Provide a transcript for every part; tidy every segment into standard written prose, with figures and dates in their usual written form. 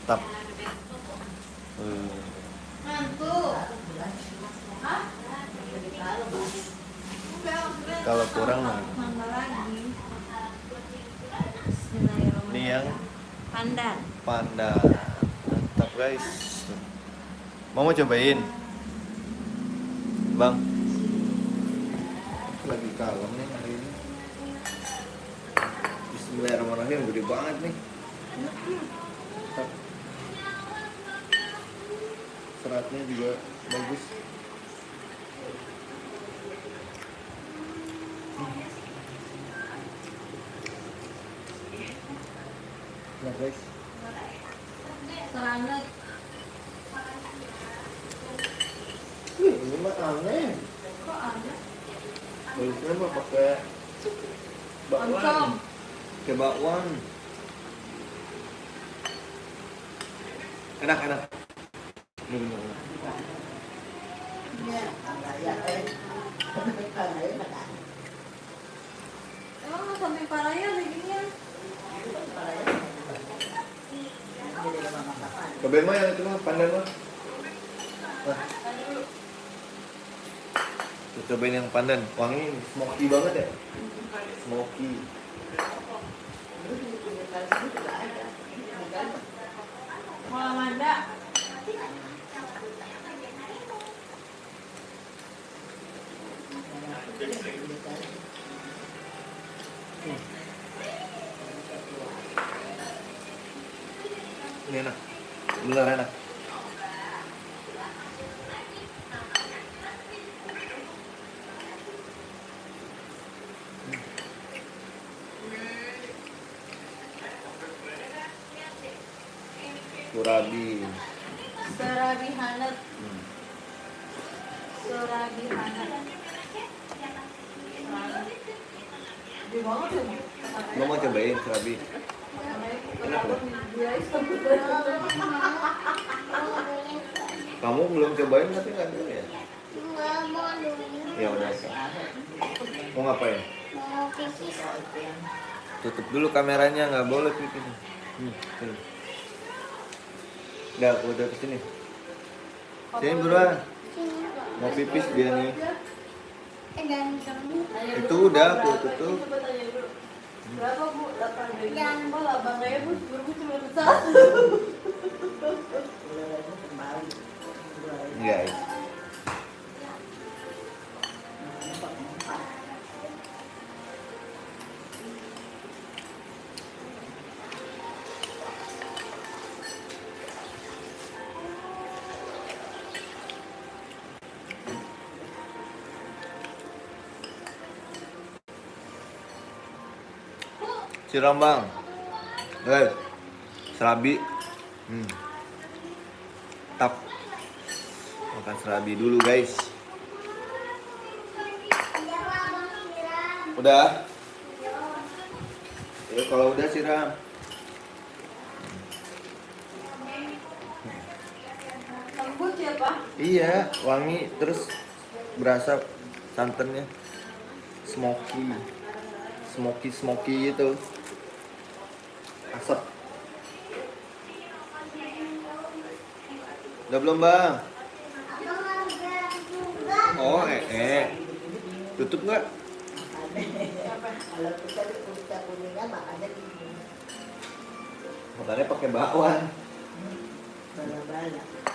Mantap. Kalau kurang Nambah lagi. ini yang Pandan. pandan. Mantap guys. Mau cobain? Bang. Lagi kalem nih hari ini. Bismillahirrahmanirrahim, gede banget nih. Mantap. Seratnya juga bagus. Nah guys, Serangga. ini mah aneh. Kok ada? Tulisnya mah pakai bakwan. Oncom. Pakai bakwan. Enak. Ini bener. Emang nggak sampai parahnya beginian? Cobain mah yang itu mah pandan mah. Nah. Tuh, cobain yang pandan, wangi smoky banget ya. Smoky. Kalau Manda. Ini enak. Bener enak. Surabi. Serabi hangat. Serabi hangat. Di banget ya. Lo mau cobain surabi? Enak loh. Kamu belum cobain tapi nggak dulu ya? Ya udah. Mau ngapain? Tutup dulu kameranya, nggak boleh pipis. Sini. Udah, aku udah kesini. Sini buruan. Mau pipis dia nih. Itu udah aku tutup. Berapa Bu? 8.000. Oh, 8.000. Berbu cuma satu. Guys. Siram bang. Guys. Serabi. Tap. Makan serabi dulu guys. Udah? Ya kalau udah siram. Lembut ya Pak? Iya, wangi terus berasa santannya smoky gitu. Asap. Udah belum bang? Oh tutup nggak? Makannya pakai bakwan.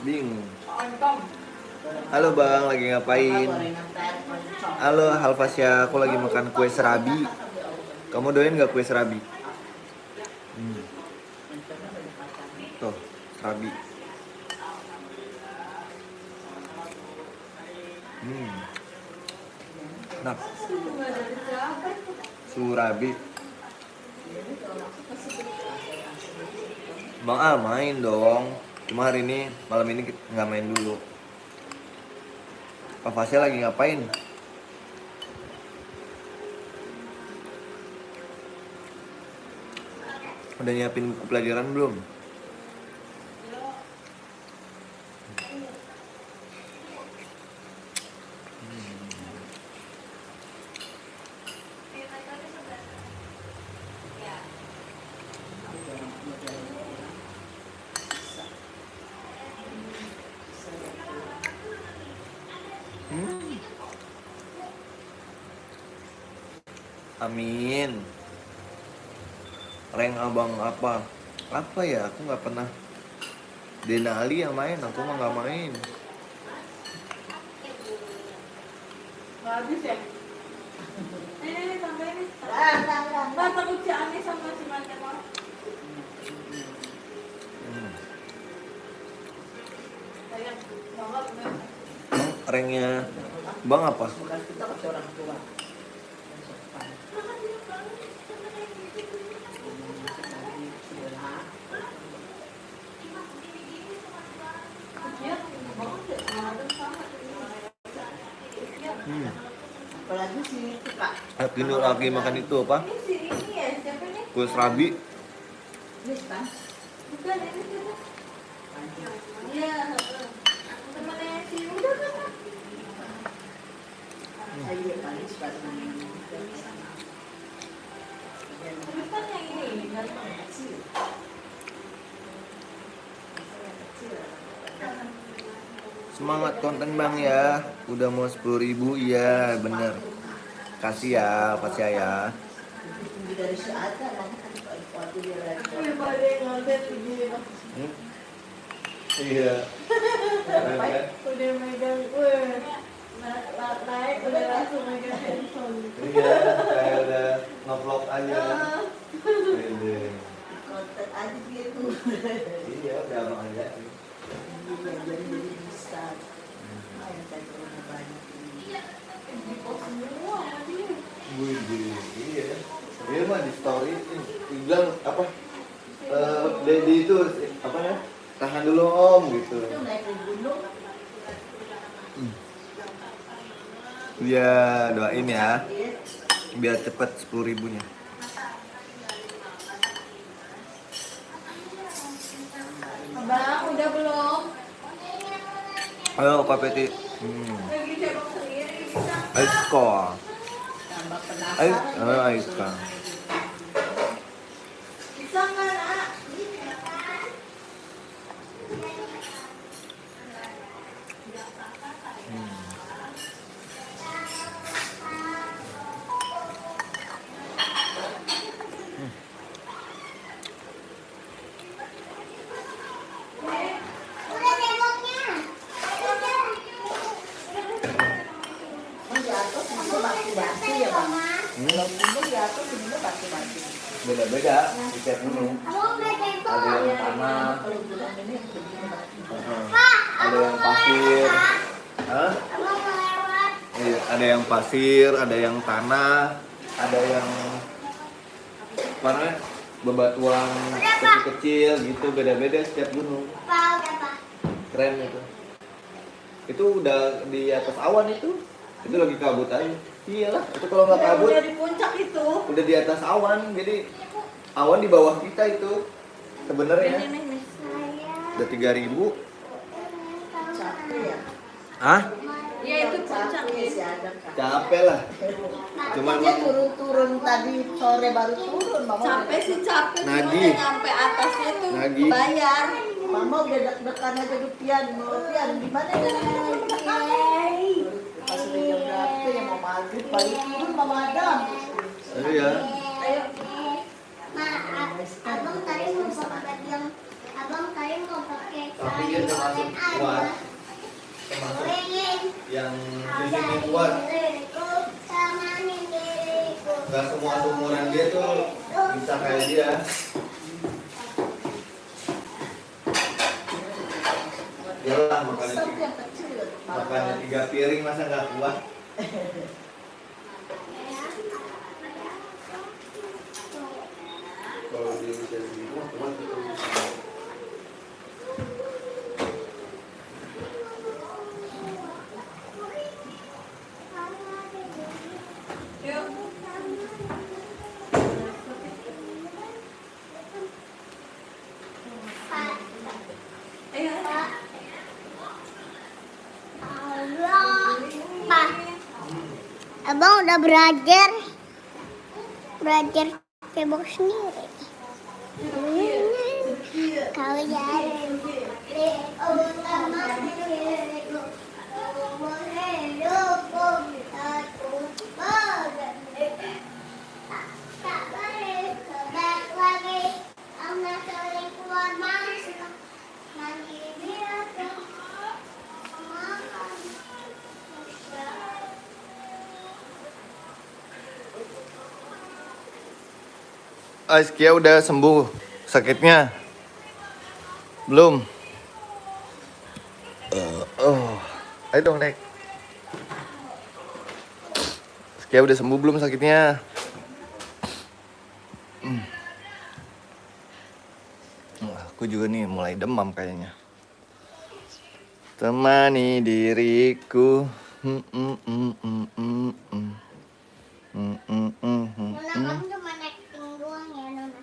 Bingung. Halo bang, lagi ngapain? Halo Halfasya, aku lagi makan kue serabi. Kamu doyan nggak kue serabi? Tuh, serabi. Nah, surabi. Bang Al main dong. Cuma hari ini, malam ini nggak main dulu. Pak Fasya lagi ngapain? Udah nyiapin buku pelajaran belum? Amin. Rank abang apa? Apa ya? Aku nggak pernah. Denali yang main, aku mah nggak main. Nggak habis ya? Ini tambahin nih. Mbak takut si Ani sama si Mante mau. Sayang, banget nih. Ranknya bang apa? Bukan kita kasih orang tua. Iya, banget ya. Kemarin sama. Apalagi si itu kak. Lagi lagi makan itu apa? Ini si ini ya, siapa nih? Kue serabi. Wis kan? Bukan, ini siapa? Iya, temennya si udah kan? Ayo paling sepatu. Tapi kan yang ini kan Kecil. Semangat konten bang ya. Udah mau 10.000 ya bener. Kasih ya Fasya ya. Tinggi dari si Ada, makanya kan waktu dia lagi. Iya, pada yang ngambil begini Bang. Iya. Udah megang, naik udah langsung megang handphone. Iya, kayak udah nge-vlog aja. Iya, Konten aja gitu. iya udah abang aja. Iya, jadi bisa. Main tadi orang banyak. Di post semua sama dia. Wih, iya. Dia mah di story bilang apa? Dedi itu apa ya? Tahan dulu om gitu. Itu naik ke gunung. Iya, doain ya. Iya. Biar cepet 10.000-nya. Abang, udah belum? Ayo Kak Peti. Lagi cebok sendiri bisa. Aisko. Tambah penasaran. Aiska. Bisa nggak, Nak? Oh, di atas itu batu-batu ya bang. Kalau gunung di atas ini batu-batu. Beda-beda tiket gunung. Ada yang tanah, Kalau gunung ini begini batu. ada yang pasir. Hah? Iya, ada yang pasir, ada yang tanah, ada yang mana bebatuan kecil-kecil gitu, beda-beda setiap gunung. Keren itu. Itu udah di atas awan itu lagi kabut aja. Iyalah, itu kalau nggak kabut Udah di puncak itu. udah di atas awan, jadi awan di bawah kita itu sebenarnya Nih. udah 3.000. Capek ya. Hah? Iya, itu puncak Capek ya. sih ada kak. Capek lah. Cuman Dia turun-turun tadi sore baru turun. Mama Capek sih capek. Nagih. Cuma nyampe atasnya tuh Nagih. bayar. Mama udah deg-degan aja ke Pian. Pian gimana ya? Pas udah jam berapa ya mau maghrib balik turun Mama Adam. iya. Ayo. Abang tadi mau pakai yang abang tadi mau pakai Tapi dia termasuk kuat. Termasuk yang fisiknya kuat. Gak semua umuran dia tuh bisa kayak dia. Yalah Besar yang kecil. makannya 3 piring masa nggak kuat. Kalau dia bisa segitu mah kuat itu. Yuk. Ayo. Pak, abang udah belajar cebok sendiri. Kau jalan utama keluar masuk. Nanti dia tuh makan. Askia udah sembuh sakitnya? Belum? Ayo dong, Nek. Askia udah sembuh belum sakitnya? Aku juga nih mulai demam kayaknya. Temani diriku. Nona, kamu cuma acting doang ya, Nona.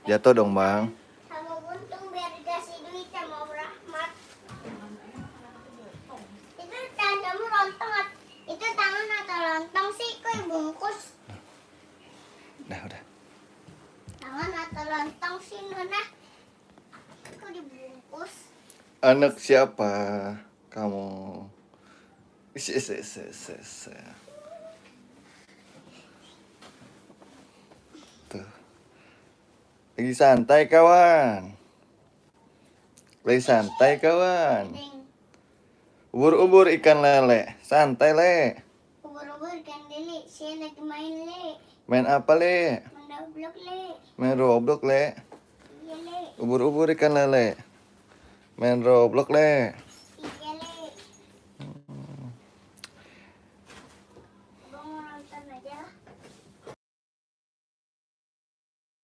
Jatuh dong, Bang. Sama Buntung biar dikasih duit sama Om Rahmat. Itu tanganmu lontong, itu tangan atau lontong sih? Kok dibungkus? Udah. Tangan atau lontong sih, Nona? Kok dibungkus? Anak siapa kamu? Tuh. Lagi santai kawan. Ding. Ubur-ubur ikan lele. Santai, Le. Ubur-ubur ikan lele, saya lagi main le. Main apa, Le? Mendoblok le. Main Roblox, Le. Iya le. Ubur-ubur ikan lele. Main Roblox, Le.